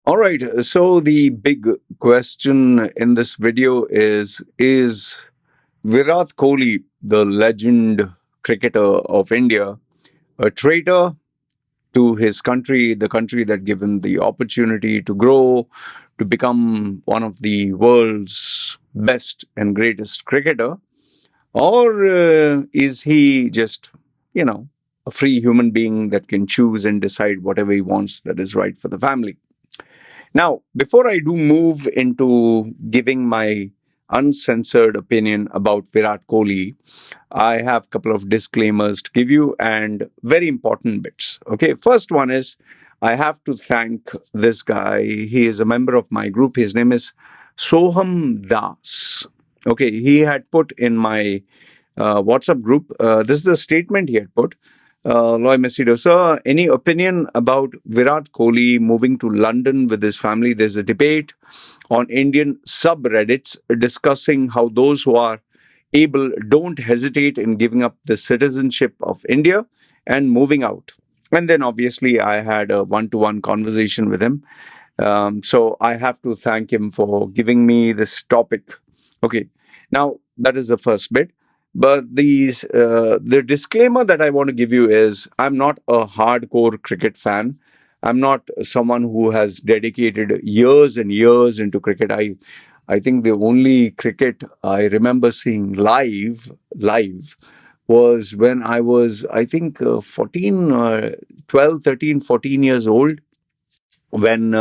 All right. So the big question in this video is Virat Kohli, the legend cricketer of India, a traitor to his country, the country that gave him the opportunity to grow, to become one of the world's best and greatest cricketer? Or is he just, you know, a free human being that can choose and decide whatever he wants that is right for the family? Now, before I do move into giving my uncensored opinion about Virat Kohli, I have a couple of disclaimers to give you and very important bits. Okay, first one is I have to thank this guy. He is a member of my group. His name is Soham Das. Okay, he had put in my WhatsApp group. This is the statement he had put. Loy Machedo, sir, any opinion about Virat Kohli moving to London with his family? There's a debate on Indian subreddits discussing how those who are able don't hesitate in giving up the citizenship of India and moving out. And then obviously I had a one-to-one conversation with him. So I have to thank him for giving me this topic. Okay, now that is the first bit. But the disclaimer that I want to give you is I'm not a hardcore cricket fan. I'm not someone who has dedicated years and years into cricket. I think the only cricket I remember seeing live was when I was, I think, 14, 12, 13, 14 years old when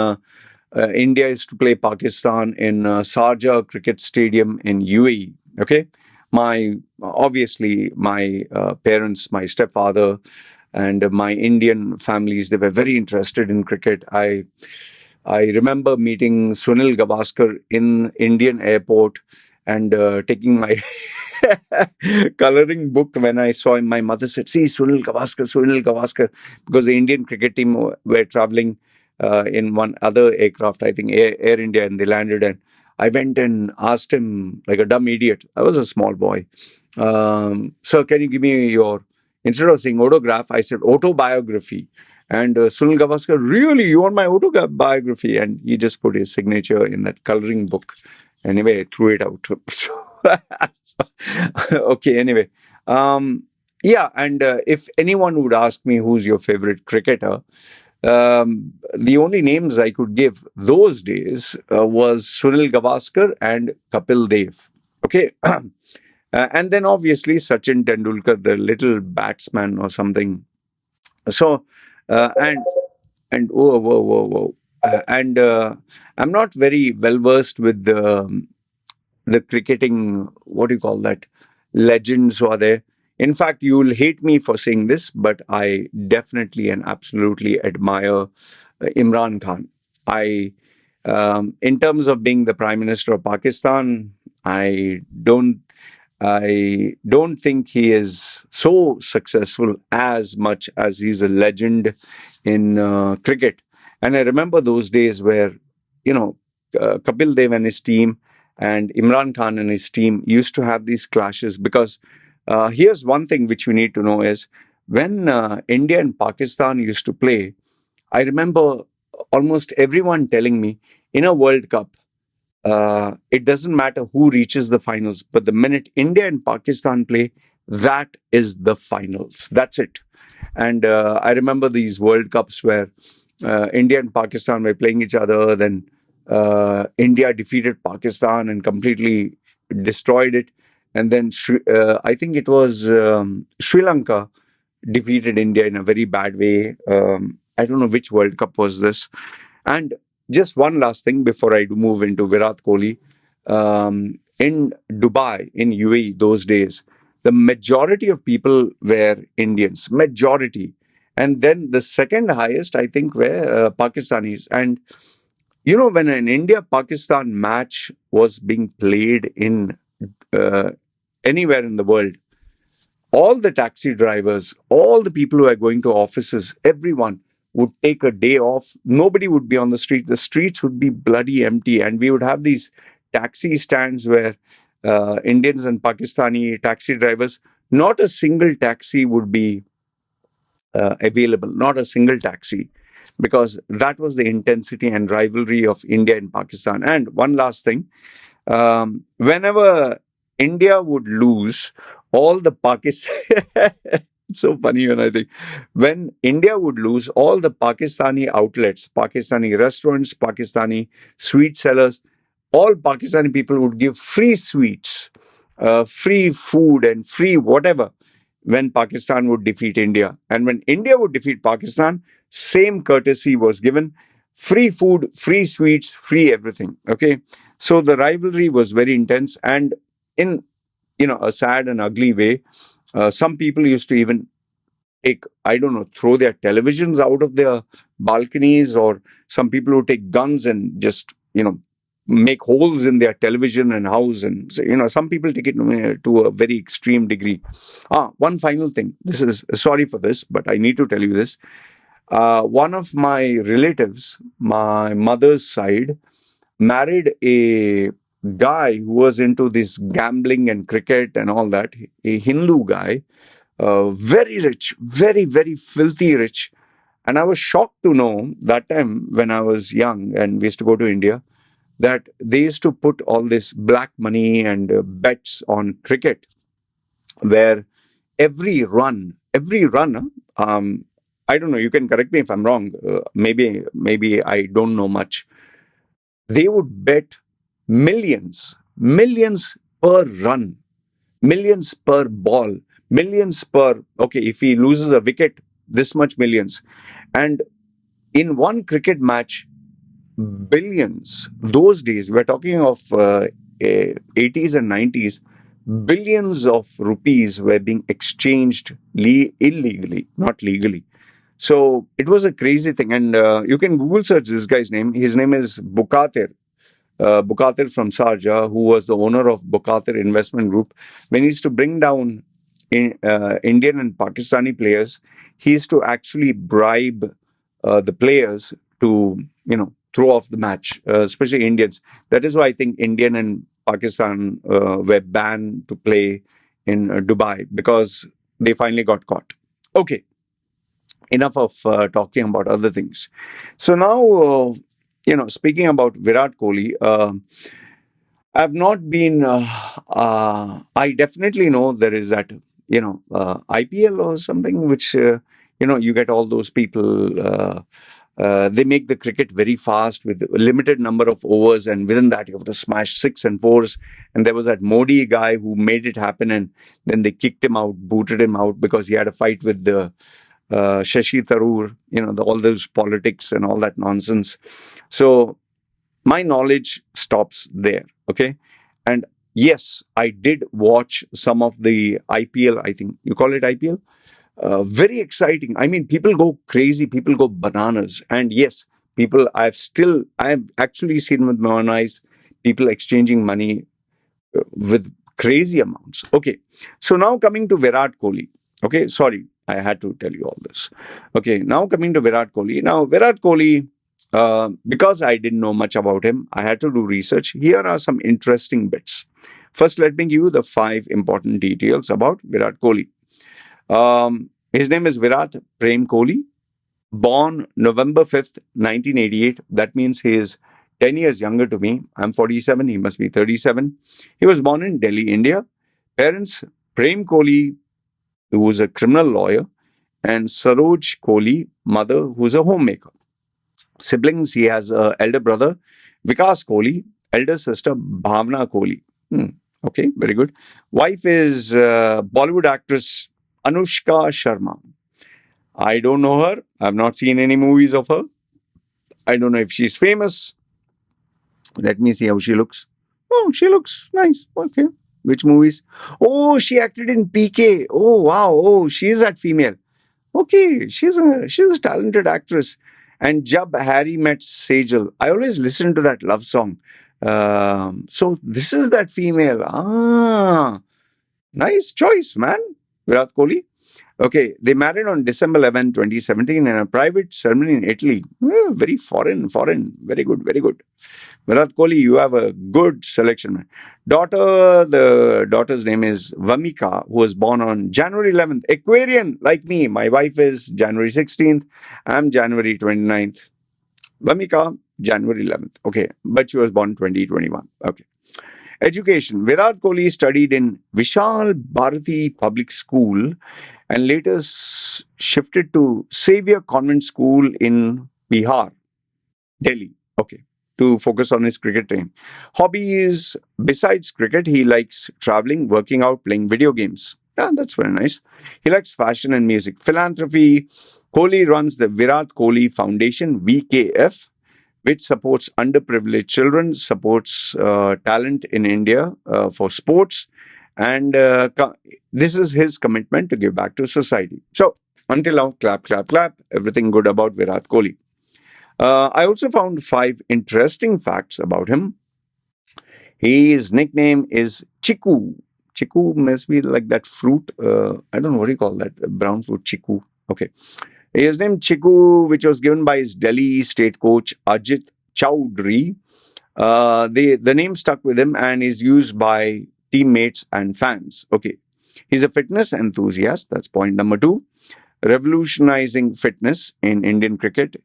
India used to play Pakistan in Sharjah Cricket Stadium in UAE. Okay, my parents, my stepfather, and my Indian families, they were very interested in cricket. I remember meeting Sunil Gavaskar in Indian airport and taking my coloring book when I saw him. My mother said, "See, Sunil Gavaskar," because the Indian cricket team were traveling in one other aircraft, I think Air India, and they landed. And I went and asked him like a dumb idiot. I was a small boy. Sir, can you give me your, instead of saying autograph, I said autobiography. And Sunil Gavaskar, really, you want my autobiography? And he just put his signature in that coloring book. Anyway, I threw it out. Okay, anyway. Yeah, and if anyone would ask me who's your favorite cricketer, the only names I could give those days was Sunil Gavaskar and Kapil Dev. Okay. And then obviously Sachin Tendulkar, the little batsman or something. So, and whoa, whoa, whoa, whoa. And I'm not very well versed with the cricketing, what do you call that, legends who are there. In fact, you will hate me for saying this, but I definitely and absolutely admire Imran Khan. In terms of being the Prime Minister of Pakistan, I don't, I don't think he is so successful as much as he's a legend in cricket. And I remember those days where, you know, Kapil Dev and his team and Imran Khan and his team used to have these clashes because here's one thing which you need to know is when India and Pakistan used to play, I remember almost everyone telling me in a World Cup, it doesn't matter who reaches the finals, but the minute India and Pakistan play, that is the finals. That's it. And I remember these World Cups where India and Pakistan were playing each other. Then India defeated Pakistan and completely destroyed it. And then I think it was Sri Lanka defeated India in a very bad way. I don't know which World Cup was this. And just one last thing before I do move into Virat Kohli. In Dubai, in UAE, those days, the majority of people were Indians, majority. And then the second highest, I think, were Pakistanis. And you know, when an India Pakistan match was being played in uh, anywhere in the world, all the taxi drivers, all the people who are going to offices, everyone would take a day off. Nobody would be on the street. The streets would be bloody empty. And we would have these taxi stands where Indians and Pakistani taxi drivers, not a single taxi would be available, not a single taxi. because that was the intensity and rivalry of India and Pakistan. And one last thing, whenever India would lose, all the Pakistan. It's so funny when I think when India would lose, all the Pakistani outlets, Pakistani restaurants, Pakistani sweet sellers, all Pakistani people would give free sweets, free food, and free whatever when Pakistan would defeat India. And when India would defeat Pakistan, same courtesy was given, free food, free sweets, free everything. Okay. So the rivalry was very intense, and in a sad and ugly way, some people used to even take, I don't know, throw their televisions out of their balconies, or some people would take guns and just, make holes in their television and house. And, some people take it to a very extreme degree. One final thing. This is, sorry for this, but I need to tell you this. One of my relatives, my mother's side, married a guy who was into this gambling and cricket and all that, a Hindu guy, very rich, very, very filthy rich. And I was shocked to know that time when I was young and we used to go to India, that they used to put all this black money and bets on cricket, where every run, I don't know, you can correct me if I'm wrong, maybe I don't know much. They would bet millions per run, millions per ball, millions per, okay, if he loses a wicket, this much millions. And in one cricket match, billions, those days, we're talking of 80s and 90s, billions of rupees were being exchanged illegally, not legally. So it was a crazy thing. And you can Google search this guy's name. His name is Bukatir from Sharjah, who was the owner of Bukatir Investment Group. When he used to bring down Indian and Pakistani players, he used to actually bribe the players to, throw off the match, especially Indians. That is why I think Indian and Pakistan were banned to play in Dubai, because they finally got caught. Okay, enough of talking about other things. So now, speaking about Virat Kohli, I've not been. I definitely know there is that IPL or something, which you get all those people. They make the cricket very fast with a limited number of overs, and within that you have to smash 6 and 4s. And there was that Modi guy who made it happen, and then they kicked him out, booted him out because he had a fight with the Shashi Tharoor, all those politics and all that nonsense. So my knowledge stops there. Okay. And yes, I did watch some of the IPL. I think you call it IPL. Very exciting. I mean, people go crazy, people go bananas. And yes, I've actually seen with my own eyes people exchanging money with crazy amounts. Okay. So now coming to Virat Kohli. Okay. Sorry, I had to tell you all this. Okay. Now coming to Virat Kohli. Now, Virat Kohli, because I didn't know much about him, I had to do research. Here are some interesting bits. First, let me give you the 5 important details about Virat Kohli. His name is Virat Prem Kohli, born November 5th, 1988. That means he is 10 years younger to me. I'm 47, he must be 37. He was born in Delhi, India. Parents, Prem Kohli, who was a criminal lawyer, and Saroj Kohli, mother, who's a homemaker. Siblings, he has an elder brother, Vikas Kohli, elder sister, Bhavna Kohli. Okay, very good. Wife is Bollywood actress Anushka Sharma. I don't know her. I've not seen any movies of her. I don't know if she's famous. Let me see how she looks. Oh, she looks nice. Okay. Which movies? Oh, she acted in PK. Oh, wow. Oh, she is that female. Okay, she's a talented actress. And Jab Harry Met Sejal. I always listen to that love song. So this is that female. Nice choice, man. Virat Kohli. Okay, they married on December 11, 2017 in a private ceremony in Italy. Very foreign. Very good, very good. Virat Kohli, you have a good selection. The daughter's name is Vamika, who was born on January 11th. Aquarian, like me. My wife is January 16th. I'm January 29th. Vamika, January 11th. Okay, but she was born 2021. Okay. Education. Virat Kohli studied in Vishal Bharati Public School and later shifted to Xavier Convent School in Bihar, Delhi. Okay. To focus on his cricket training. Hobbies. Besides cricket, he likes traveling, working out, playing video games. Yeah, that's very nice. He likes fashion and music. Philanthropy. Kohli runs the Virat Kohli Foundation, VKF, which supports underprivileged children, supports talent in India for sports. And this is his commitment to give back to society. So, until now, clap, clap, clap. Everything good about Virat Kohli. I also found 5 interesting facts about him. His nickname is Chiku. Chiku must be like that fruit. I don't know what do you call that. Brown fruit, Chiku. Okay. His name Chiku, which was given by his Delhi state coach Ajit Chowdhury. The name stuck with him and is used by teammates and fans. Okay. He's a fitness enthusiast. That's point number 2. Revolutionizing fitness in Indian cricket.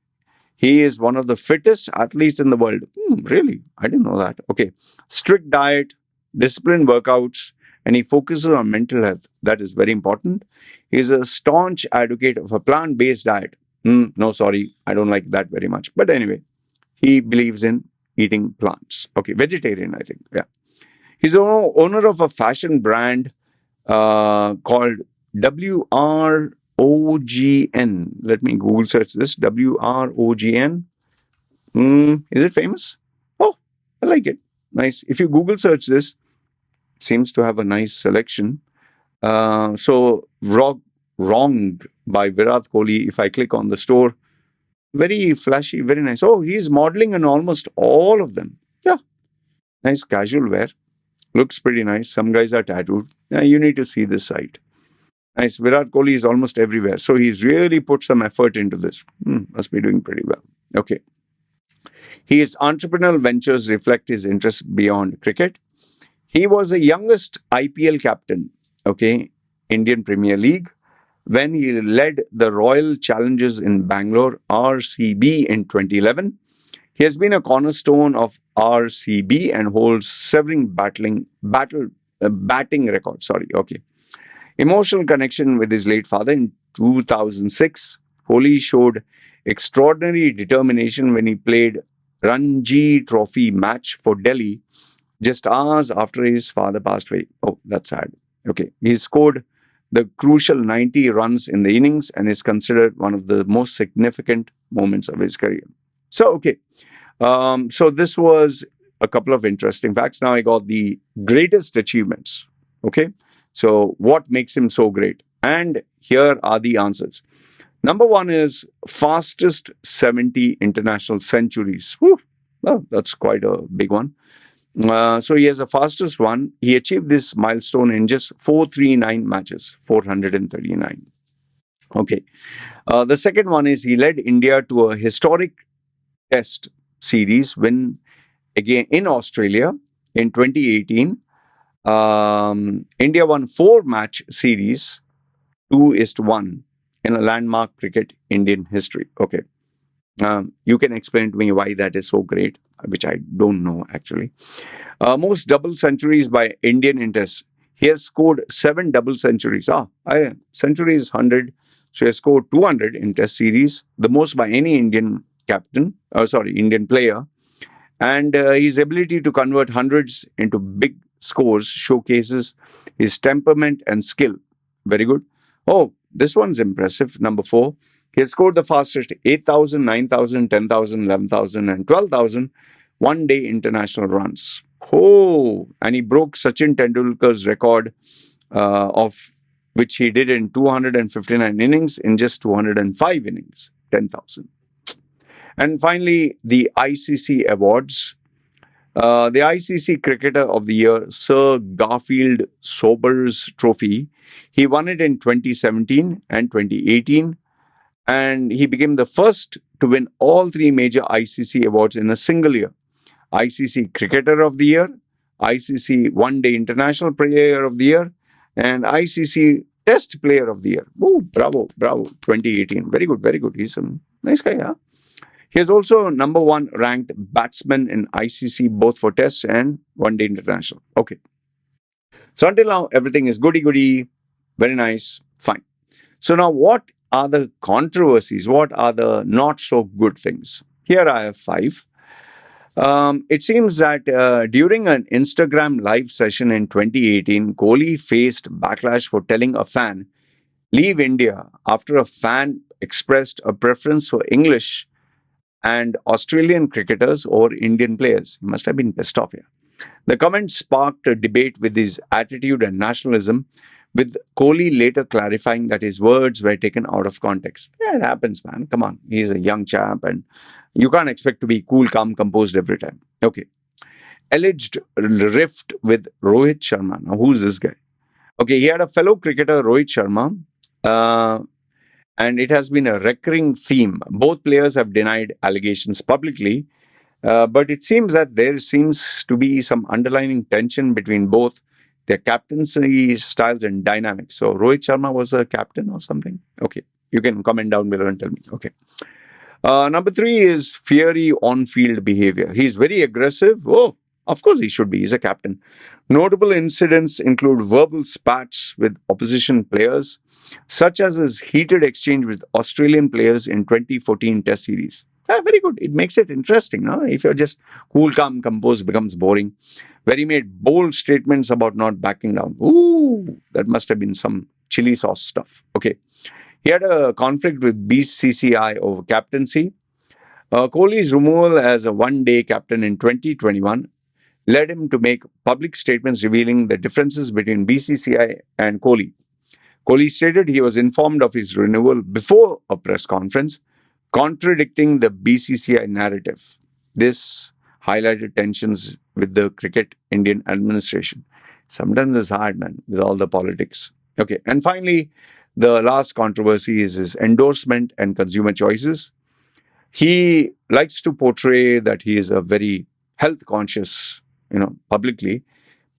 He is one of the fittest athletes in the world. Really? I didn't know that. Okay. Strict diet, disciplined workouts, and he focuses on mental health. That is very important. He is a staunch advocate of a plant-based diet. No, sorry. I don't like that very much. But anyway, he believes in eating plants. Okay. Vegetarian, I think. Yeah. He's the owner of a fashion brand called WROGN. Let me Google search this. WROGN. Is it famous? Oh, I like it. Nice. If you Google search this, it seems to have a nice selection. So, wronged by Virat Kohli. If I click on the store, very flashy, very nice. Oh, he's modeling in almost all of them. Yeah. Nice casual wear. Looks pretty nice. Some guys are tattooed. Yeah, you need to see this site. Nice. Virat Kohli is almost everywhere. So he's really put some effort into this. Must be doing pretty well. Okay. His entrepreneurial ventures reflect his interest beyond cricket. He was the youngest IPL captain, okay, Indian Premier League, when he led the Royal Challengers in Bangalore, RCB, in 2011. He has been a cornerstone of RCB and holds several batting records. Okay. Emotional connection with his late father in 2006. Kohli showed extraordinary determination when he played Ranji Trophy match for Delhi just hours after his father passed away. Oh, that's sad. Okay. He scored the crucial 90 runs in the innings and is considered one of the most significant moments of his career. So, okay. So this was a couple of interesting facts. Now I got the greatest achievements. Okay. So what makes him so great? And here are the answers. Number 1 is fastest 70 international centuries. Well, that's quite a big one. So he has the fastest one. He achieved this milestone in just 439 matches, 439. Okay. The second one is he led India to a historic test series win again in Australia in 2018. India won 4-match series, 2-1 in a landmark cricket Indian history. Okay. You can explain to me why that is so great, which I don't know actually. Most double centuries by Indian in tests. He has scored 7 double centuries. Century is 100. So he has scored 200 in test series, the most by any Indian Indian player. And his ability to convert hundreds into big scores showcases his temperament and skill. Very good. Oh, this one's impressive. Number 4. He has scored the fastest 8,000, 9,000, 10,000, 11,000 and 12,000 one-day international runs. Oh, and he broke Sachin Tendulkar's record of which he did in 259 innings in just 205 innings, 10,000. And finally, the ICC awards. The ICC Cricketer of the Year, Sir Garfield Sobers Trophy. He won it in 2017 and 2018, and he became the first to win all three major ICC awards in a single year. ICC Cricketer of the Year, ICC One Day International Player of the Year, and ICC Test Player of the Year. Oh, bravo, bravo, 2018. Very good, very good. He's a nice guy, huh? He is also number one ranked batsman in ICC, both for Tests and One Day International. Okay. So until now, everything is goody goody, very nice, fine. So now, what are the controversies? What are the not so good things? Here I have five. It seems that during an Instagram live session in 2018, Kohli faced backlash for telling a fan, leave India, after a fan expressed a preference for English and Australian cricketers or Indian players. He must have been pissed off here. The comment sparked a debate with his attitude and nationalism, with Kohli later clarifying that his words were taken out of context. Yeah, it happens, man. Come on. He's a young chap and you can't expect to be cool, calm, composed every time. Okay. Alleged rift with Rohit Sharma. Now, who's this guy? Okay, he had a fellow cricketer, Rohit Sharma, and it has been a recurring theme. Both players have denied allegations publicly, but it seems that there seems to be some underlying tension between both their captaincy styles and dynamics. So, Rohit Sharma was a captain or something? Okay, you can comment down below and tell me. Okay. Number three is fiery on-field behavior. He's very aggressive. Oh, of course he should be. He's a captain. Notable incidents include verbal spats with opposition players, such as his heated exchange with Australian players in 2014 Test series. Very good. It makes it interesting. No? If you're just cool, calm, composed, becomes boring. Where he made bold statements about not backing down. Ooh, that must have been some chili sauce stuff. Okay. He had a conflict with BCCI over captaincy. Kohli's removal as a one-day captain in 2021 led him to make public statements revealing the differences between BCCI and Kohli. Kohli stated he was informed of his renewal before a press conference, contradicting the BCCI narrative. This highlighted tensions with the cricket Indian administration. Sometimes it's hard, man, with all the politics. Okay, and finally, the last controversy is his endorsement and consumer choices. He likes to portray that he is a very health conscious, publicly.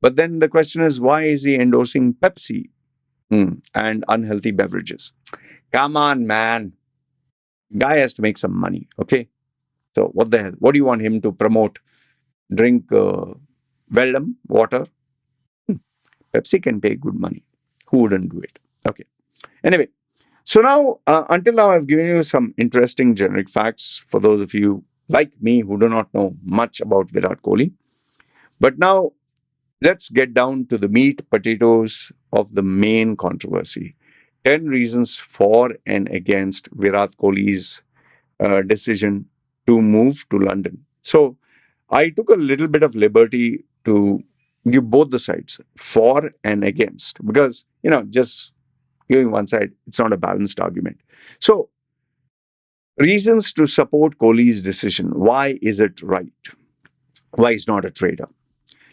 But then the question is, why is he endorsing Pepsi and unhealthy beverages? Come on, man. Guy has to make some money, okay? So what the hell? What do you want him to promote? Drink Veldum water? Pepsi can pay good money. Who wouldn't do it? Okay. Anyway, so now, until now, I've given you some interesting generic facts for those of you like me who do not know much about Virat Kohli. But now, let's get down to the meat potatoes of the main controversy. 10 reasons for and against Virat Kohli's decision to move to London. So, I took a little bit of liberty to give both the sides, for and against, because, just giving one side, it's not a balanced argument. So, reasons to support Kohli's decision. Why is it right? Why is not a traitor?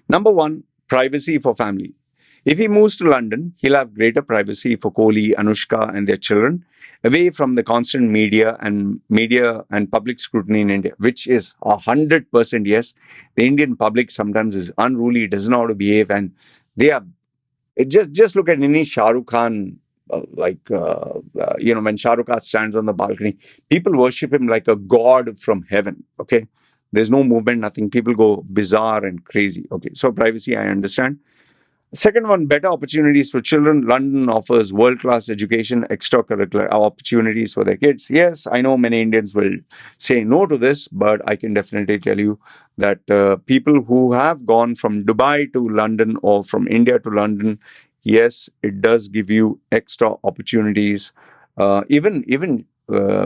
Number one, privacy for family. If he moves to London, he'll have greater privacy for Kohli, Anushka, and their children, away from the constant media and public scrutiny in India, which is 100% yes. The Indian public sometimes is unruly, doesn't know how to behave, and they are. Just look at any Shah Rukh Khan. When Shah Rukh Khan stands on the balcony, people worship him like a god from heaven. Okay, there's no movement, nothing. People go bizarre and crazy. Okay, so privacy, I understand. Second one, better opportunities for children. London offers world-class education, extracurricular opportunities for their kids. Yes, I know many Indians will say no to this, but I can definitely tell you that people who have gone from Dubai to London or from India to London, yes, it does give you extra opportunities. Even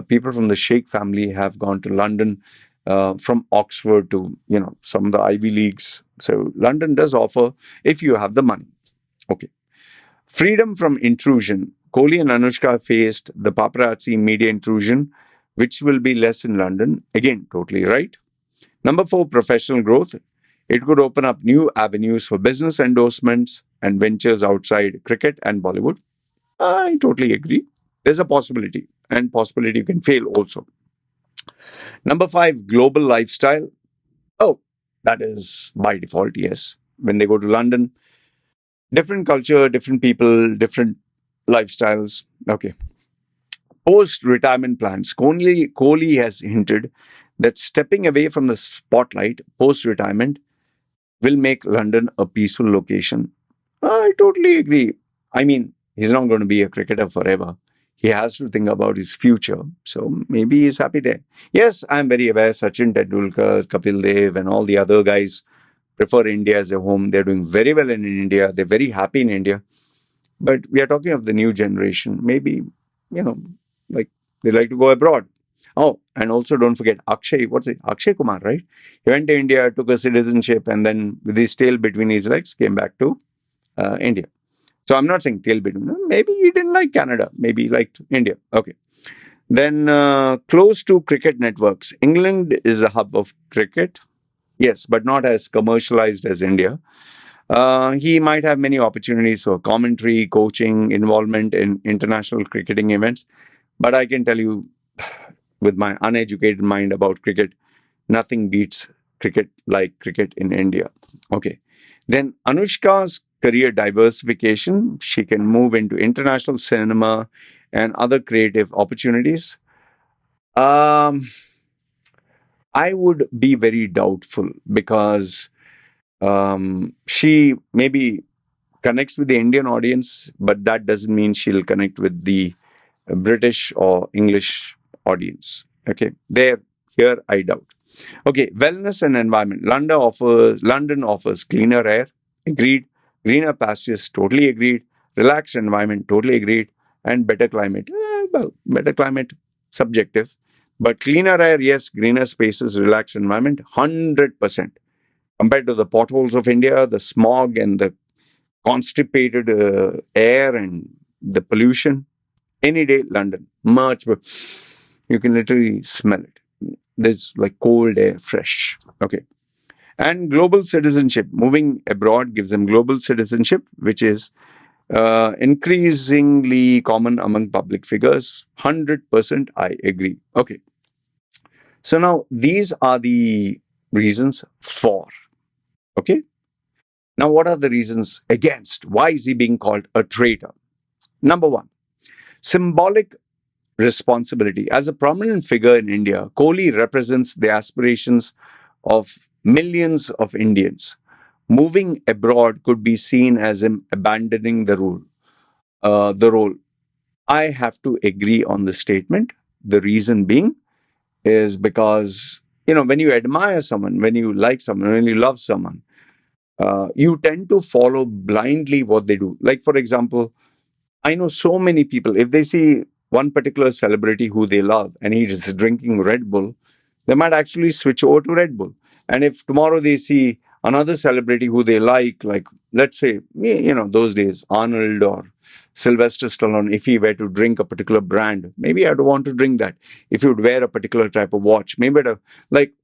people from the Sheikh family have gone to London, from Oxford to some of the Ivy Leagues. So London does offer if you have the money. Okay. Freedom from intrusion. Kohli and Anushka faced the paparazzi media intrusion, which will be less in London. Again, totally right. Number 4, professional growth. It could open up new avenues for business endorsements and ventures outside cricket and Bollywood. I totally agree. There's a possibility, and possibility can fail also. Number five, global lifestyle. Oh, that is by default, yes. When they go to London, different culture, different people, different lifestyles. Okay. Post retirement plans. Kohli has hinted that stepping away from the spotlight post retirement will make London a peaceful location. I totally agree. I mean, he's not going to be a cricketer forever. He has to think about his future. So maybe he's happy there. Yes, I'm very aware Sachin Tendulkar, Kapil Dev, and all the other guys prefer India as a home. They're doing very well in India. They're very happy in India. But we are talking of the new generation. Maybe, you know, like they like to go abroad. Oh, and also don't forget Akshay. What's it? Akshay Kumar, right? He went to India, took a citizenship, and then with his tail between his legs, came back to India. So I'm not saying tail between. Maybe he didn't like Canada. Maybe he liked India. Okay. Then close to cricket networks. England is a hub of cricket. Yes, but not as commercialized as India. He might have many opportunities for commentary, coaching, involvement in international cricketing events. But I can tell you, with my uneducated mind about cricket, nothing beats cricket like cricket in India. Okay. Then Anushka's career diversification. She can move into international cinema and other creative opportunities. Um, I would be very doubtful because she maybe connects with the Indian audience, but that doesn't mean she'll connect with the British or English audience. Okay, here I doubt. Okay, wellness and environment. London offers cleaner air. Agreed. Greener pastures. Totally agreed. Relaxed environment. Totally agreed. And better climate. Well, better climate, subjective. But cleaner air, yes. Greener spaces, relaxed environment, 100%. Compared to the potholes of India, the smog and the constipated air and the pollution, any day, London, much. You can literally smell it. There's like cold air, fresh. Okay. And global citizenship. Moving abroad gives them global citizenship, which is increasingly common among public figures. 100% I agree. Okay. So now these are the reasons for. Okay. Now, what are the reasons against? Why is he being called a traitor? Number one, symbolic responsibility. As a prominent figure in India, Kohli represents the aspirations of millions of Indians. Moving abroad could be seen as him abandoning the role. I have to agree on this statement. The reason being is because, when you admire someone, when you like someone, when you love someone, you tend to follow blindly what they do. Like, for example, I know so many people, if they see one particular celebrity who they love and he is drinking Red Bull, they might actually switch over to Red Bull. And if tomorrow they see another celebrity who they like, let's say, those days, Arnold or Sylvester Stallone, if he were to drink a particular brand, maybe I'd want to drink that. If he would wear a particular type of watch, maybe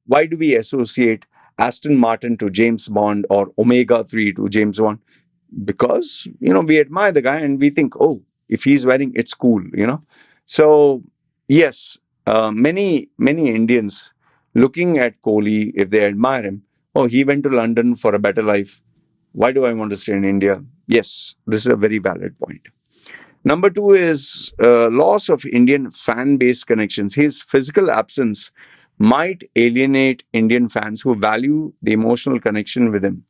why do we associate Aston Martin to James Bond or Omega 3 to James Bond? Because, we admire the guy and we think, oh, if he's wearing, it's cool. So, yes, many Indians looking at Kohli, if they admire him, oh, he went to London for a better life. Why do I want to stay in India? Yes, this is a very valid point. Number two is loss of Indian fan base connections. His physical absence might alienate Indian fans who value the emotional connection with him.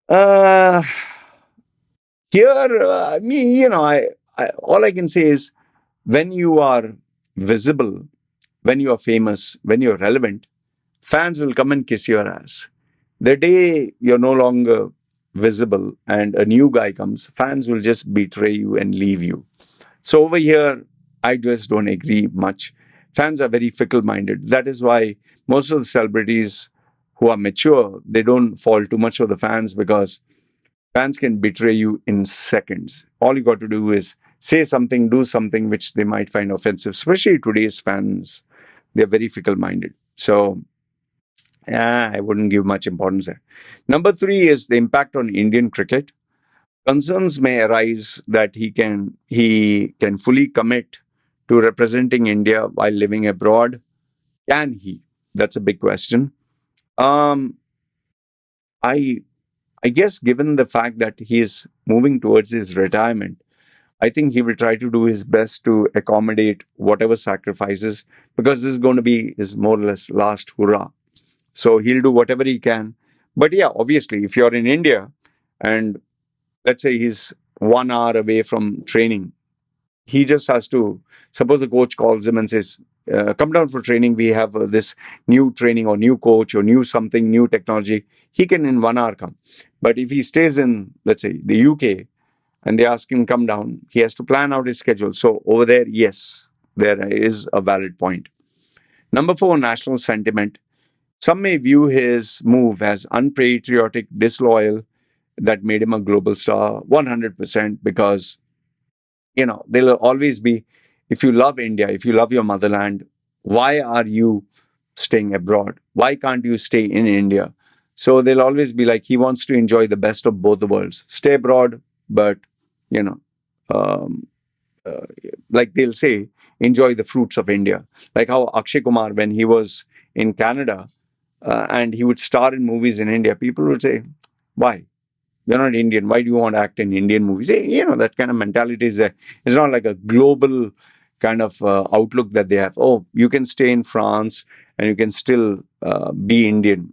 Uh, Here, all I can say is when you are visible, when you are famous, when you're relevant, fans will come and kiss your ass. The day you're no longer visible and a new guy comes, fans will just betray you and leave you. So over here, I just don't agree much. Fans are very fickle-minded. That is why most of the celebrities who are mature, they don't fall too much for the fans because fans can betray you in seconds. All you got to do is say something, do something which they might find offensive, especially today's fans. They're very fickle-minded. So, I wouldn't give much importance there. Number three is the impact on Indian cricket. Concerns may arise that he can fully commit to representing India while living abroad. Can he? That's a big question. Um, I I guess given the fact that he is moving towards his retirement, I think he will try to do his best to accommodate whatever sacrifices because this is going to be his more or less last hurrah. So he'll do whatever he can. But yeah, obviously, if you're in India and let's say he's 1 hour away from training, he just has to, suppose the coach calls him and says, come down for training. We have this new training or new coach or new something, new technology. He can in 1 hour come. But if he stays in, let's say, the UK and they ask him come down, he has to plan out his schedule. So over there, yes, there is a valid point. Number four, national sentiment. Some may view his move as unpatriotic, disloyal, that made him a global star 100% because, there'll always be, if you love India, if you love your motherland, why are you staying abroad? Why can't you stay in India? So they'll always be like, he wants to enjoy the best of both the worlds. Stay abroad, but, you know, um, uh, like they'll say, enjoy the fruits of India. Like how Akshay Kumar, when he was in Canada and he would star in movies in India, people would say, why? You're not Indian. Why do you want to act in Indian movies? That kind of mentality is there. It's not like a global kind of outlook that they have. Oh, you can stay in France and you can still be Indian.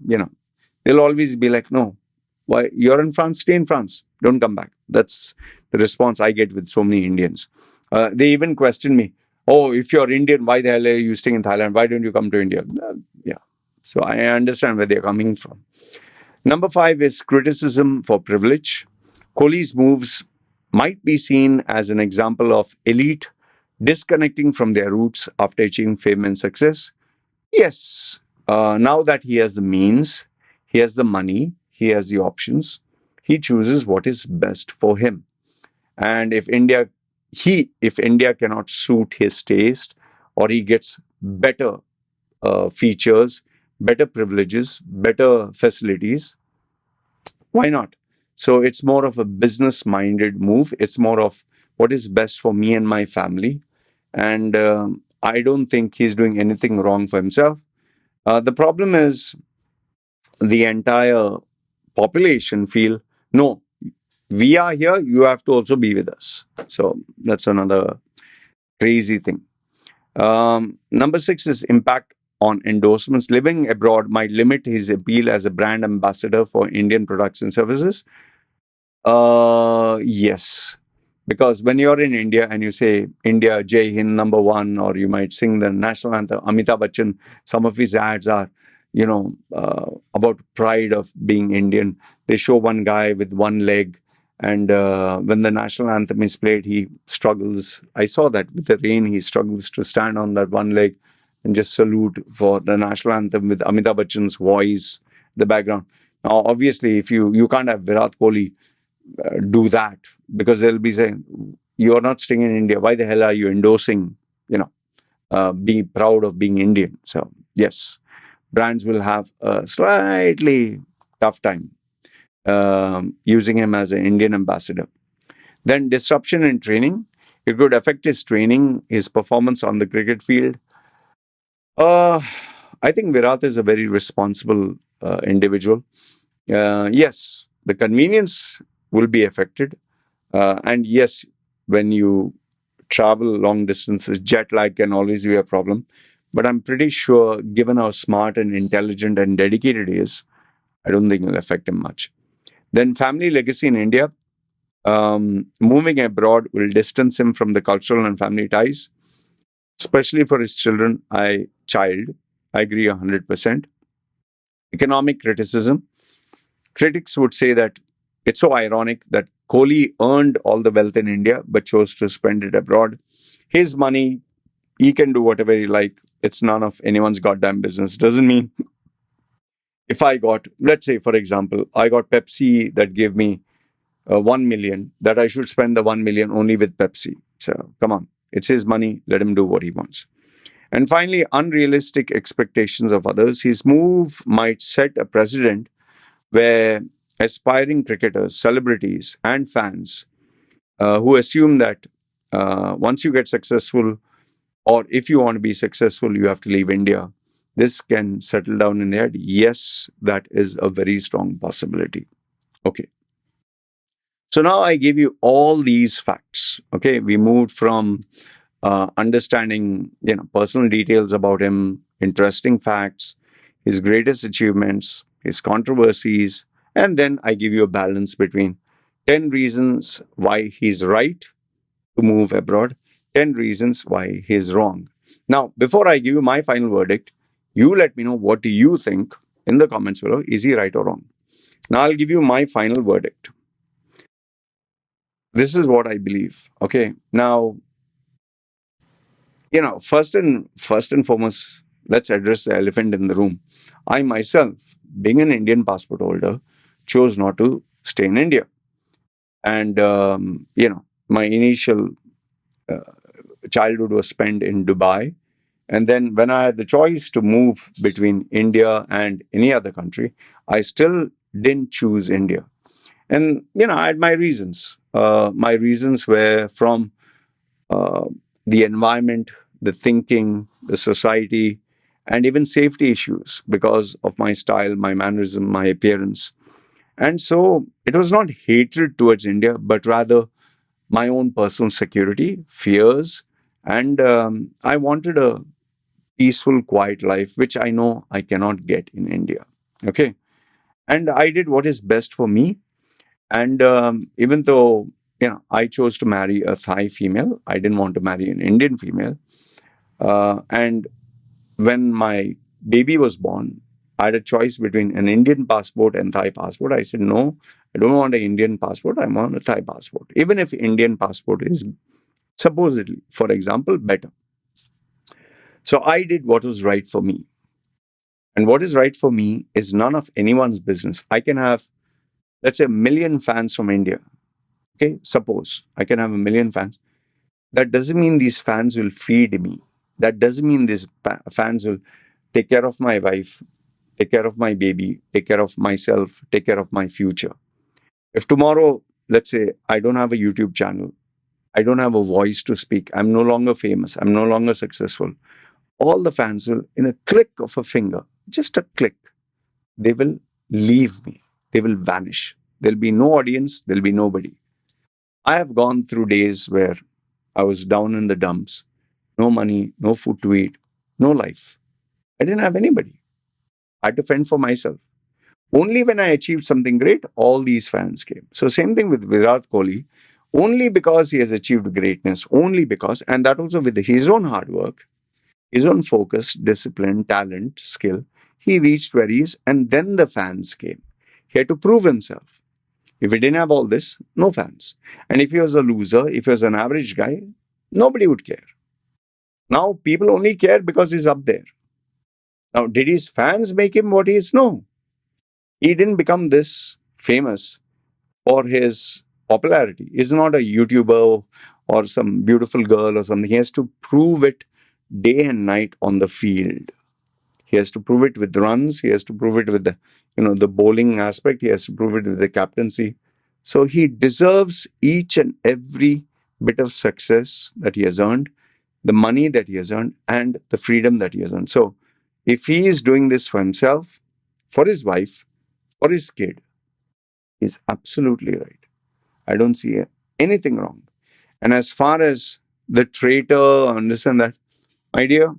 They'll always be like, no, why you're in France? Stay in France. Don't come back. That's the response I get with so many Indians. They even question me. Oh, if you're Indian, why the hell are you staying in Thailand? Why don't you come to India? Yeah. So I understand where they're coming from. Number five is criticism for privilege. Kohli's moves might be seen as an example of elite disconnecting from their roots after achieving fame and success. Yes, now that he has the means, he has the money, he has the options, he chooses what is best for him. And if India cannot suit his taste, or he gets better features, better privileges, better facilities, why not? So it's more of a business minded move. It's more of what is best for me and my family. And I don't think he's doing anything wrong for himself. The problem is the entire population feel, no, we are here, you have to also be with us. So that's another crazy thing. Number six is impact on endorsements. Living abroad might limit his appeal as a brand ambassador for Indian products and services. Yes. Because when you're in India and you say India, Jai Hind, number one, or you might sing the national anthem, Amitabh Bachchan, some of his ads are, about pride of being Indian. They show one guy with one leg, and when the national anthem is played, he struggles. I saw that with the rain, he struggles to stand on that one leg and just salute for the national anthem with Amitabh Bachchan's voice, the background. Now, obviously, if you can't have Virat Kohli do that because they'll be saying, you're not staying in India. Why the hell are you endorsing, be proud of being Indian? So, yes, brands will have a slightly tough time using him as an Indian ambassador. Then disruption in training. It could affect his training, his performance on the cricket field. I think Virat is a very responsible individual. Yes, the convenience will be affected. And yes, when you travel long distances, jet lag can always be a problem. But I'm pretty sure, given how smart and intelligent and dedicated he is, I don't think it'll affect him much. Then family legacy in India. Moving abroad will distance him from the cultural and family ties, especially for his child. I agree 100%. Economic criticism. Critics would say that it's so ironic that Kohli earned all the wealth in India but chose to spend it abroad. His money, he can do whatever he like. It's none of anyone's goddamn business. Doesn't mean if let's say, for example, I got Pepsi that gave me 1 million, that I should spend the 1 million only with Pepsi. So come on, it's his money. Let him do what he wants. And finally, unrealistic expectations of others. His move might set a precedent where aspiring cricketers, celebrities, and fans who assume that once you get successful, or if you want to be successful, you have to leave India. This can settle down in their head. Yes, that is a very strong possibility. Okay. So now I give you all these facts. Okay. We moved from understanding, personal details about him, interesting facts, his greatest achievements, his controversies, and then I give you a balance between 10 reasons why he's right to move abroad, 10 reasons why he's wrong. Now, before I give you my final verdict, you let me know, what do you think in the comments below. Is he right or wrong? Now, I'll give you my final verdict. This is what I believe. Okay. Now, first and foremost, let's address the elephant in the room. I myself, being an Indian passport holder, chose not to stay in India. And, my initial childhood was spent in Dubai. And then when I had the choice to move between India and any other country, I still didn't choose India. And, I had my reasons. My reasons were from uh, the environment, the thinking, the society, and even safety issues because of my style, my mannerism, my appearance. And so it was not hatred towards India, but rather my own personal security, fears, and I wanted a peaceful, quiet life, which I know I cannot get in India. Okay. And I did what is best for me. And even though, I chose to marry a Thai female, I didn't want to marry an Indian female. And when my baby was born, I had a choice between an Indian passport and Thai passport. I said, no, I don't want an Indian passport. I want a Thai passport. Even if Indian passport is supposedly, for example, better. So I did what was right for me. And what is right for me is none of anyone's business. I can have, let's say, a million fans from India. Okay, suppose I can have a million fans. That doesn't mean these fans will feed me. That doesn't mean these fans will take care of my wife, take care of my baby, take care of myself, take care of my future. If tomorrow, let's say, I don't have a YouTube channel, I don't have a voice to speak, I'm no longer famous, I'm no longer successful, all the fans will, in a click of a finger, just a click, they will leave me. They will vanish. There'll be no audience, there'll be nobody. I have gone through days where I was down in the dumps, no money, no food to eat, no life. I didn't have anybody. I had to fend for myself. Only when I achieved something great, all these fans came. So, same thing with Virat Kohli. Only because he has achieved greatness, only because, and that also with his own hard work, his own focus, discipline, talent, skill, he reached where he is, and then the fans came. He had to prove himself. If he didn't have all this, no fans. And if he was a loser, if he was an average guy, nobody would care. Now people only care because he's up there. Now, did his fans make him what he is? No. He didn't become this famous for his popularity. He's not a YouTuber or some beautiful girl or something. He has to prove it day and night on the field. He has to prove it with runs. He has to prove it with the bowling aspect. He has to prove it with the captaincy. So he deserves each and every bit of success that he has earned, the money that he has earned, and the freedom that he has earned. So if he is doing this for himself, for his wife, for his kid, he's absolutely right. I don't see anything wrong. And as far as the traitor, understand that, my dear,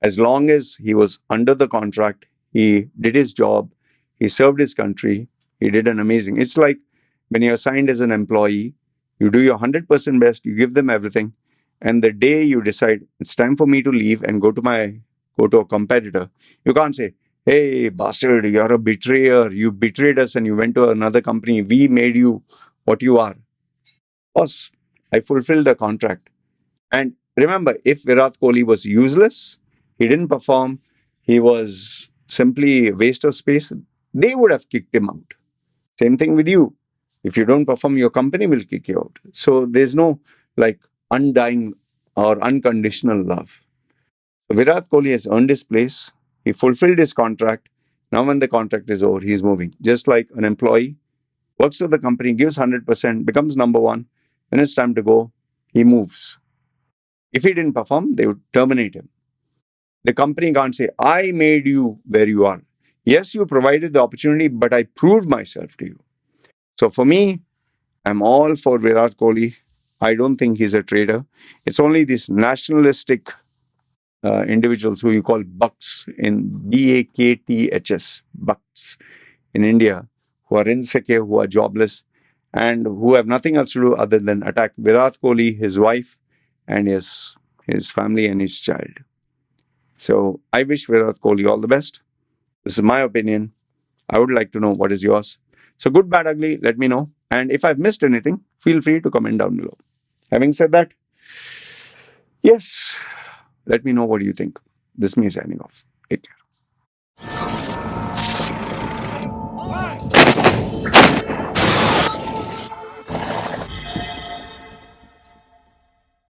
as long as he was under the contract, he did his job, he served his country, he did an amazing. It's like when you're assigned as an employee, you do your 100% best, you give them everything, and the day you decide it's time for me to leave and go to a competitor, you can't say, "Hey, bastard, you're a betrayer. You betrayed us and you went to another company. We made you what you are." Boss, I fulfilled the contract. And remember, if Virat Kohli was useless, he didn't perform, he was simply a waste of space, they would have kicked him out. Same thing with you. If you don't perform, your company will kick you out. So there's no like undying or unconditional love. Virat Kohli has earned his place. He fulfilled his contract. Now, when the contract is over, he's moving. Just like an employee works for the company, gives 100%, becomes number one. When it's time to go, he moves. If he didn't perform, they would terminate him. The company can't say, I made you where you are. Yes, you provided the opportunity, but I proved myself to you. So for me, I'm all for Virat Kohli. I don't think he's a traitor. It's only these nationalistic individuals who you call bucks in BAKTHS, bucks in India, who are insecure, who are jobless, and who have nothing else to do other than attack Virat Kohli, his wife, and his family and his child. So I wish Virat Kohli all the best. This is my opinion. I would like to know what is yours. So good, bad, ugly, let me know. And if I've missed anything, feel free to comment down below. Having said that, yes, let me know what you think. This is me signing off. Take care.